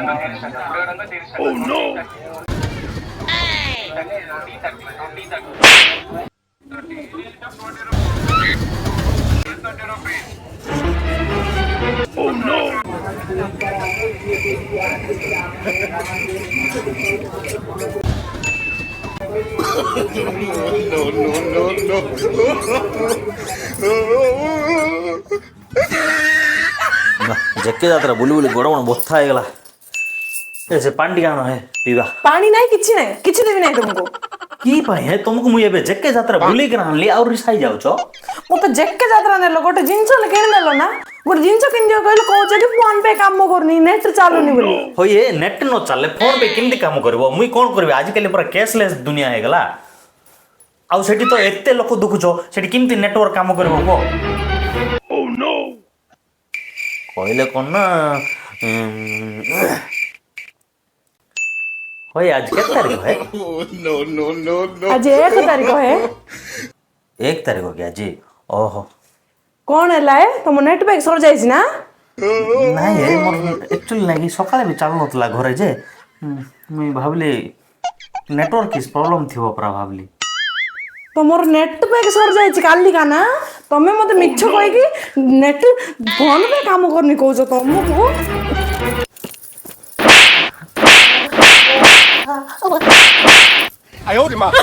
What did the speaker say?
Oh no! Oh no! ଯେକେ ଯାତ୍ରା ବୁଲି ବୁଲି ଗୋଡ଼ ମଣ ବଥା ହେଇଗଲା। ସେ ପାଣି ଟିକେ ଆଣ ହେ ପିଇବା। ପାଣି ନାହିଁ କିଛି ନାହିଁ କିଛି ଦେବି ନାହିଁ ତୁମକୁ। କି ପାଇଁ ହେ ତମକୁ ମୁଁ ଏବେ ଯେକେ ଯାତ୍ରା ବୁଲିକିନା ଆଣିଲି ଆହୁରି ସାଇ ଯାଉଛ। ମତେ ଯେକେ ଯାତ୍ରା ନେଲ ଗୋଟେ ଜିନିଷ ହେଲେ କିଣି ନେଲ ନା। ଗୋଟେ ଜିନିଷ କିଣିଦିଅ କହିଲେ କହୁଛ କି ଫୋନ ପେ କାମ କରୁନି ନେଟ୍ ଚାଲୁନି ବୋଲି। ହଇ ଏ ନେଟ୍ ନ ଚାଲେ ଫୋନ ପେ କେମିତି କାମ କରିବ ମୁଇଁ କ'ଣ କରିବି ଆଜିକାଲି ପୁରା କ୍ୟାସଲେସ୍ ଦୁନିଆ ହେଇଗଲା। ଆଉ ସେଠି ତ ଏତେ ଲୋକ ଦେଖୁଛ ସେଠି କେମିତି ନେଟୱାର୍କ କାମ କରିବ କୁହ। Oh no! କହିଲେ କ'ଣ ନା ହଇ ଆଜି କେତେ ତାରିଖ ହେ? ଆଜି 1 ତାରିଖ ହେ। 1 ତାରିଖ କି ଆଜି? ଓହୋ। କ'ଣ ହେଲା ଏ ତମ ନେଟ୍ ପ୍ୟାକ୍ ସରିଯାଇଛି ନା? ନାଇଁ ଏ ମୋର ଆକ୍ଚୁଆଲି ନାଇଁ ସକାଳେ ବି ଚାଲୁନଥିଲା ଘରେ ଯେ ମୁଇଁ ଭାବିଲି ନେଟୱାର୍କ କିଛି ପ୍ରୋବ୍ଲେମ୍ ଥିବ ପୁରା ଭାବିଲି। ତମର ନେଟ୍ ପ୍ୟାକ୍ ସରିଯାଇଛି କାଲିକା ନା? ତମେ ମତେ ମିଛ କହିକି ନେଟ୍ ଫୋନ ପେ କାମ କରୁନି କହୁଛ ତମକୁ। I owed him up.